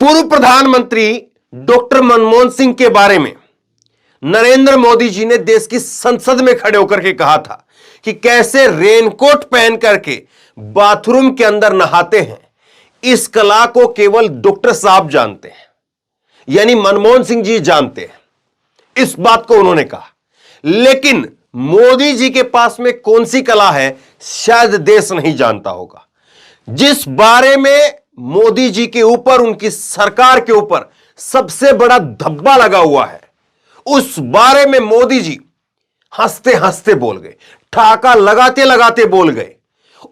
पूर्व प्रधानमंत्री डॉक्टर मनमोहन सिंह के बारे में नरेंद्र मोदी जी ने देश की संसद में खड़े होकर के कहा था कि कैसे रेनकोट पहन करके बाथरूम के अंदर नहाते हैं, इस कला को केवल डॉक्टर साहब जानते हैं, यानी मनमोहन सिंह जी जानते हैं। इस बात को उन्होंने कहा। लेकिन मोदी जी के पास में कौन सी कला है, शायद देश नहीं जानता होगा। जिस बारे में मोदी जी के ऊपर, उनकी सरकार के ऊपर सबसे बड़ा धब्बा लगा हुआ है, उस बारे में मोदी जी हंसते हंसते बोल गए, ठाका लगाते लगाते बोल गए,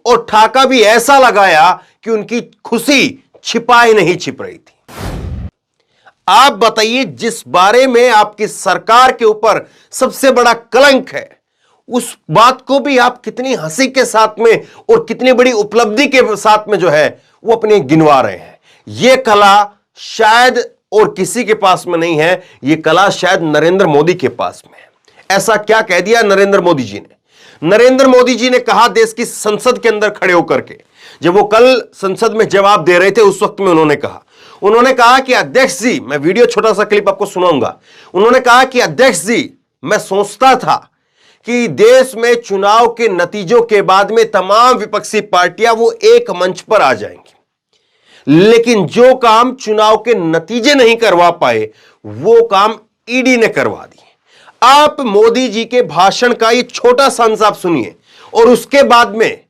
और ठाका भी ऐसा लगाया कि उनकी खुशी छिपाई नहीं छिप रही थी। आप बताइए, जिस बारे में आपकी सरकार के ऊपर सबसे बड़ा कलंक है, उस बात को भी आप कितनी हंसी के साथ में और कितनी बड़ी उपलब्धि के साथ में जो है वो अपने गिनवा रहे हैं। यह कला शायद और किसी के पास में नहीं है, यह कला शायद नरेंद्र मोदी के पास में है। ऐसा क्या कह दिया नरेंद्र मोदी जी ने? नरेंद्र मोदी जी ने कहा देश की संसद के अंदर खड़े होकर के, जब वो कल संसद में जवाब दे रहे थे, उस वक्त में उन्होंने कहा कि अध्यक्ष जी, मैं वीडियो छोटा सा क्लिप आपको सुनाऊंगा। उन्होंने कहा कि अध्यक्ष जी, मैं सोचता था कि देश में चुनाव के नतीजों के बाद में तमाम विपक्षी पार्टियां वो एक मंच पर आ जाएंगी, लेकिन जो काम चुनाव के नतीजे नहीं करवा पाए, वो काम ईडी ने करवा दिए। आप मोदी जी के भाषण का ये छोटा सा अंश आप सुनिए, और उसके बाद में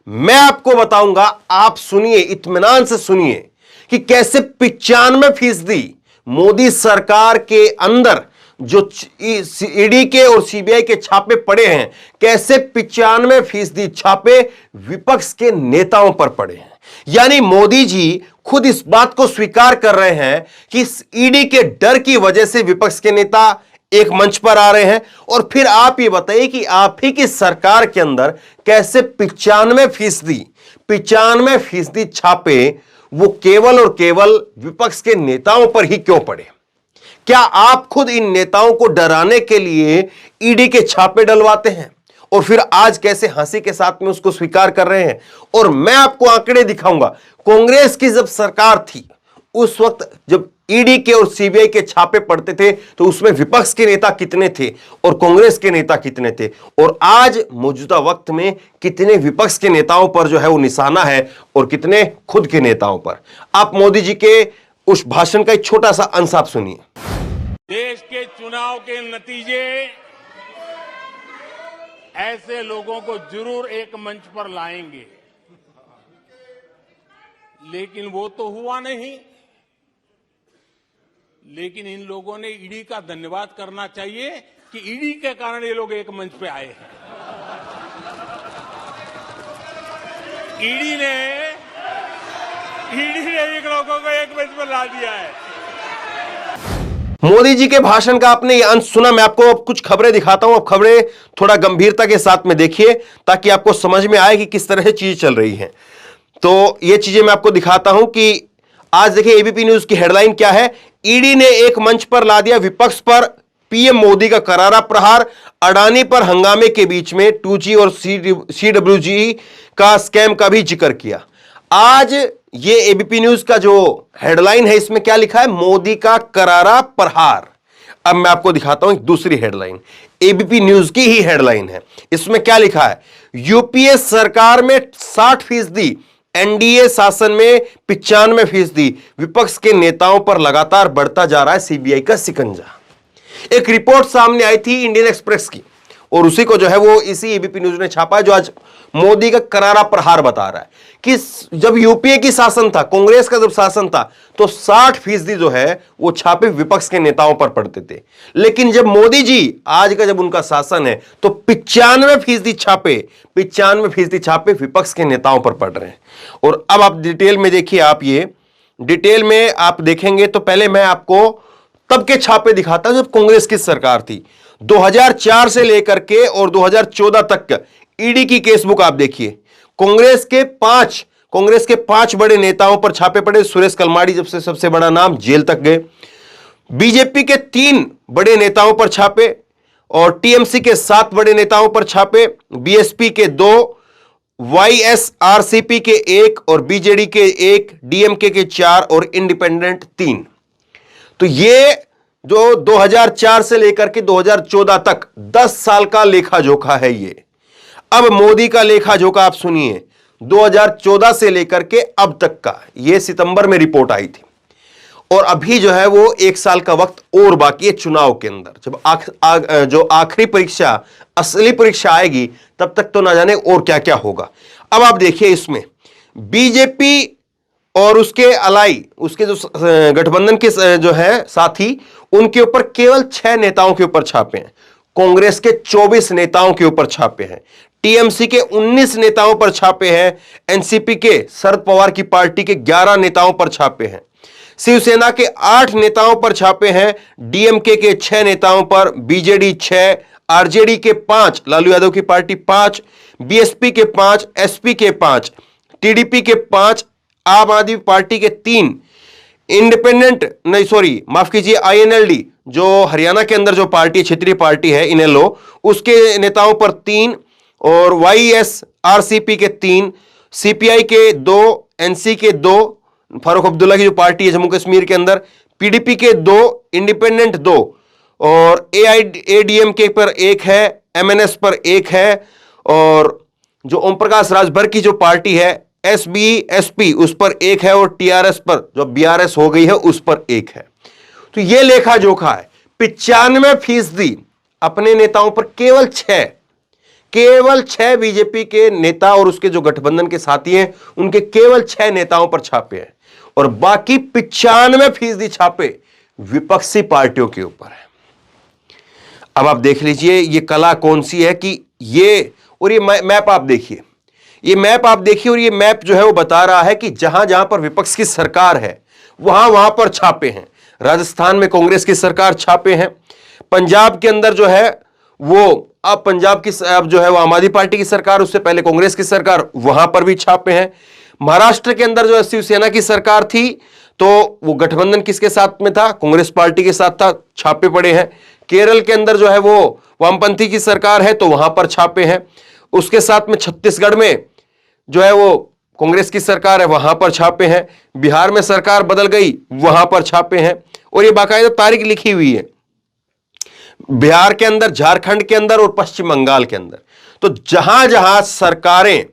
मैं आपको बताऊंगा। आप सुनिए, इत्मीनान से सुनिए कि कैसे 95% मोदी सरकार के अंदर जो ईडी के और सीबीआई के छापे पड़े हैं, कैसे 95% छापे विपक्ष के नेताओं पर पड़े हैं। यानी मोदी जी खुद इस बात को स्वीकार कर रहे हैं कि ईडी के डर की वजह से विपक्ष के नेता एक मंच पर आ रहे हैं। और फिर आप ये बताइए कि आप ही की सरकार के अंदर कैसे 95% छापे वो केवल और केवल विपक्ष के नेताओं पर ही क्यों पड़े? क्या आप खुद इन नेताओं को डराने के लिए ईडी के छापे डलवाते हैं और फिर आज कैसे हंसी के साथ में उसको स्वीकार कर रहे हैं? और मैं आपको आंकड़े दिखाऊंगा। कांग्रेस की जब सरकार थी, उस वक्त जब ईडी के और सीबीआई के छापे पड़ते थे, तो उसमें विपक्ष के नेता कितने थे और कांग्रेस के नेता कितने थे, और आज मौजूदा वक्त में कितने विपक्ष के नेताओं पर जो है वो निशाना है और कितने खुद के नेताओं पर। आप मोदी जी के उस भाषण का एक छोटा सा अंश आप सुनिए। देश के चुनाव के नतीजे ऐसे लोगों को जरूर एक मंच पर लाएंगे, लेकिन वो तो हुआ नहीं। लेकिन इन लोगों ने ईडी का धन्यवाद करना चाहिए कि ईडी के कारण ये लोग एक मंच पे आए हैं। ईडी ने इन लोगों को एक मंच पर ला दिया है। मोदी जी के भाषण का आपने ये अंश सुना। मैं आपको अब कुछ खबरें दिखाता हूं। अब खबरें थोड़ा गंभीरता के साथ में देखिए, ताकि आपको समझ में आए कि किस तरह से चीज चल रही है। तो ये चीजें मैं आपको दिखाता हूं कि आज देखिए एबीपी न्यूज की हेडलाइन क्या है। ईडी ने एक मंच पर ला दिया विपक्ष पर पीएम मोदी का करारा प्रहार, अडानी पर हंगामे के बीच में 2G और CWG का स्कैम का भी जिक्र किया। आज ये एबीपी न्यूज का जो हेडलाइन है, इसमें क्या लिखा है? मोदी का करारा प्रहार। अब मैं आपको दिखाता हूं एक दूसरी हेडलाइन, एबीपी न्यूज की ही हेडलाइन है। इसमें क्या लिखा है? यूपीए सरकार में 60%, एनडीए शासन में 95%, विपक्ष के नेताओं पर लगातार बढ़ता जा रहा है सीबीआई का शिकंजा। एक रिपोर्ट सामने आई थी इंडियन एक्सप्रेस की, और उसी को जो है वो इसी एबीपी न्यूज ने छापा है, जो आज मोदी का करारा प्रहार बता रहा है कि जब यूपीए की शासन था, कांग्रेस का जब शासन था, तो 60% जो है वो छापे विपक्ष के नेताओं पर पड़ते थे। लेकिन जब मोदी जी आज का जब उनका शासन है, तो 95% छापे विपक्ष के नेताओं पर पड़ रहे हैं। और अब आप डिटेल में देखिए, आप ये डिटेल में आप देखेंगे तो पहले मैं आपको तब के छापे दिखाता हूं जब कांग्रेस की सरकार थी। 2004 से लेकर के और 2014 तक ईडी की केसबुक आप देखिए। कांग्रेस के पांच बड़े नेताओं पर छापे पड़े। सुरेश कलमाड़ी जब से सबसे बड़ा नाम, जेल तक गए। बीजेपी के 3 बड़े नेताओं पर छापे और टीएमसी के 7 बड़े नेताओं पर छापे। बीएसपी के 2 YSRCP के 1 और BJD के 1, DMK के 4 और इंडिपेंडेंट 3। तो ये जो 2004 से लेकर के 2014 तक 10 साल का लेखा जोखा है ये। अब मोदी का लेखा जोखा आप सुनिए, 2014 से लेकर के अब तक का, ये सितंबर में रिपोर्ट आई थी और अभी जो है वो 1 साल का वक्त और बाकी है चुनाव के अंदर। जब जो आखिरी परीक्षा, असली परीक्षा आएगी तब तक तो ना जाने और क्या क्या होगा। अब आप देखिए इसमें बीजेपी और उसके अलाई, उसके जो गठबंधन के जो है साथी, उनके ऊपर केवल 6 नेताओं के ऊपर छापे हैं। कांग्रेस के 24 नेताओं के ऊपर छापे हैं, टीएमसी के 19 नेताओं पर छापे हैं, एनसीपी के शरद पवार की पार्टी के 11 नेताओं पर छापे हैं, शिवसेना के 8 नेताओं पर छापे हैं, डीएमके के 6 नेताओं पर, बीजेडी 6, आरजेडी के 5, लालू यादव की पार्टी 5, बीएसपी के 5, एसपी के 5, टीडीपी के 5, आम आदमी पार्टी के 3, इंडिपेंडेंट नहीं सॉरी माफ कीजिए आईएनएलडी जो हरियाणा के अंदर जो पार्टी क्षेत्रीय पार्टी है इनेलो, उसके नेताओं पर 3 और वाईएसआरसीपी के 3, सीपीआई के 2, एनसी के 2, फारूक अब्दुल्ला की जो पार्टी है जम्मू कश्मीर के अंदर, पीडीपी के 2, इंडिपेंडेंट 2 और एआईएडीएमके पर 1 है, एमएनएस पर 1 है और जो ओम प्रकाश राजभर की जो पार्टी है एसबीएसपी उस पर 1 है और टीआरएस पर जो बीआरएस हो गई है उस पर 1 है। तो यह लेखा जोखा है। 95% अपने नेताओं पर केवल 6 बीजेपी के नेता और उसके जो गठबंधन के साथी हैं उनके केवल 6 नेताओं पर छापे हैं और बाकी 95% छापे विपक्षी पार्टियों के ऊपर है। अब आप देख लीजिए ये कला कौन सी है कि ये, और ये मैप आप देखिए, ये मैप आप देखिए और ये मैप जो है वो बता रहा है कि जहां जहां पर विपक्ष की सरकार है वहां वहां पर छापे हैं। राजस्थान में कांग्रेस की सरकार छापे हैं, पंजाब के अंदर जो है वो अब पंजाब की अब जो है वो आम आदमी पार्टी की सरकार, उससे पहले कांग्रेस की सरकार, वहां पर भी छापे हैं। महाराष्ट्र के अंदर जो है शिवसेना की सरकार थी तो वो गठबंधन किसके साथ में था, कांग्रेस पार्टी के साथ था, छापे पड़े हैं। केरल के अंदर जो है वो वामपंथी की सरकार है तो वहां पर छापे हैं। उसके साथ में छत्तीसगढ़ में जो है वो कांग्रेस की सरकार है वहां पर छापे हैं। बिहार में सरकार बदल गई वहां पर छापे हैं और ये बाकायदा तारीख लिखी हुई है बिहार के अंदर, झारखंड के अंदर और पश्चिम बंगाल के अंदर। तो जहां जहां सरकारें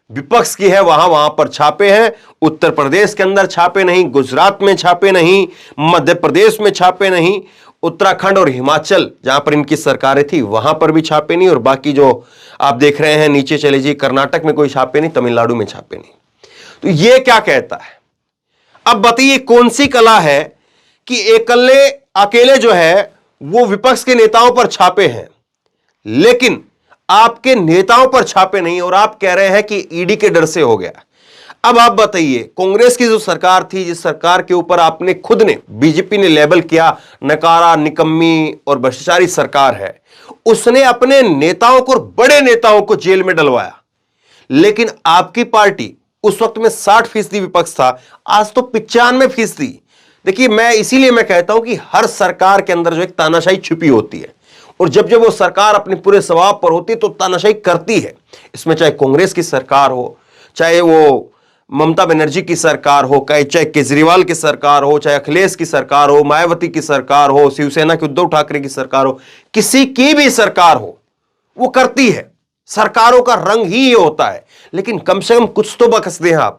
विपक्ष की है वहां वहां पर छापे हैं। उत्तर प्रदेश के अंदर छापे नहीं, गुजरात में छापे नहीं, मध्य प्रदेश में छापे नहीं, उत्तराखंड और हिमाचल जहां पर इनकी सरकारें थी वहां पर भी छापे नहीं और बाकी जो आप देख रहे हैं नीचे चले जी, कर्नाटक में कोई छापे नहीं, तमिलनाडु में छापे नहीं। तो यह क्या कहता है? अब बताइए कौन सी कला है कि अकेले जो है वो विपक्ष के नेताओं पर छापे हैं लेकिन आपके नेताओं पर छापे नहीं और आप कह रहे हैं कि ईडी के डर से हो गया। अब आप बताइए, कांग्रेस की जो सरकार थी, जिस सरकार के ऊपर आपने खुद ने, बीजेपी ने लेबल किया नकारा, निकम्मी और भ्रष्टाचारी सरकार है, उसने अपने नेताओं को, बड़े नेताओं को जेल में डलवाया। लेकिन आपकी पार्टी उस वक्त में 60% विपक्ष था, आज तो 95%। देखिए इसीलिए मैं कहता हूं कि हर सरकार के अंदर जो एक तानाशाही छुपी होती है और जब जब वो सरकार अपने पूरे स्वभाव पर होती है तो तानाशाही करती है। इसमें चाहे कांग्रेस की सरकार हो, चाहे वो ममता बनर्जी की सरकार हो, चाहे केजरीवाल की सरकार हो, चाहे अखिलेश की सरकार हो, मायावती की सरकार हो, शिवसेना की उद्धव ठाकरे की सरकार हो, किसी की भी सरकार हो, वो करती है। सरकारों का रंग ही ये होता है। लेकिन कम से कम कुछ तो बख्श दें आप।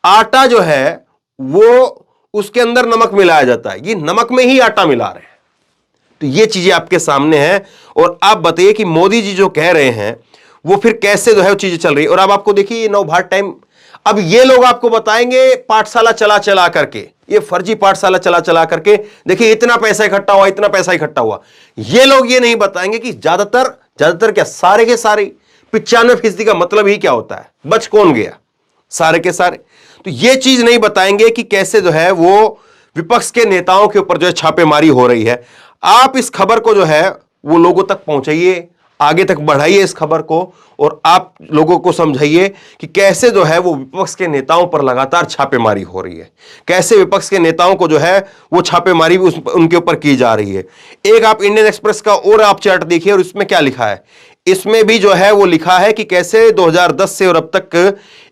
आटा जो है वो उसके अंदर नमक मिलाया जाता है, ये नमक में ही आटा मिला रहे हैं। तो ये चीजें आपके सामने हैं और आप बताइए कि मोदी जी जो कह रहे हैं वो फिर कैसे जो है वो चीजें चल रही है। और अब आपको देखिए नवभारत टाइम, अब ये लोग आपको बताएंगे पाठशाला चला करके, ये फर्जी पाठशाला चला करके, देखिए इतना पैसा इकट्ठा हुआ, इतना पैसा इकट्ठा हुआ। ये लोग ये नहीं बताएंगे कि ज्यादातर क्या, सारे के सारे 95% का मतलब ही क्या होता है, बच कौन गया, सारे के सारे। तो ये चीज नहीं बताएंगे कि कैसे जो है वो विपक्ष के नेताओं के ऊपर जो है छापेमारी हो रही है। आप इस खबर को जो है वो लोगों तक पहुंचाइए, आगे तक बढ़ाइए इस खबर को और आप लोगों को समझाइए कि कैसे जो है वो विपक्ष के नेताओं पर लगातार छापेमारी हो रही है, कैसे विपक्ष के नेताओं को जो है वो छापेमारी भी उनके ऊपर की जा रही है। एक आप इंडियन एक्सप्रेस का और आप चार्ट देखिए और इसमें क्या लिखा है, इसमें भी जो है वो लिखा है कि कैसे 2010 से और अब तक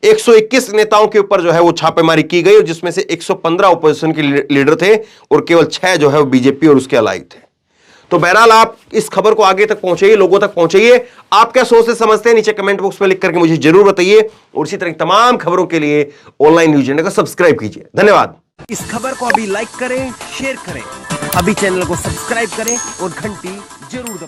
121 नेताओं के ऊपर जो है वो छापेमारी की गई और जिसमें से 115 ओपोजिशन के लीडर थे और केवल 6 जो है वो बीजेपी और उसके अलाइ थे। तो बहरहाल आप इस खबर को आगे तक पहुंचाइए, लोगों तक पहुंचाइए। आप क्या सोचते समझते हैं नीचे कमेंट बॉक्स में लिख करके मुझे जरूर बताइए और इसी तरह की तमाम खबरों के लिए ऑनलाइन न्यूज इंडिया को सब्सक्राइब कीजिए। धन्यवाद। इस खबर को अभी लाइक करें, शेयर करें, अभी चैनल को सब्सक्राइब करें और घंटी जरूर दबाएं।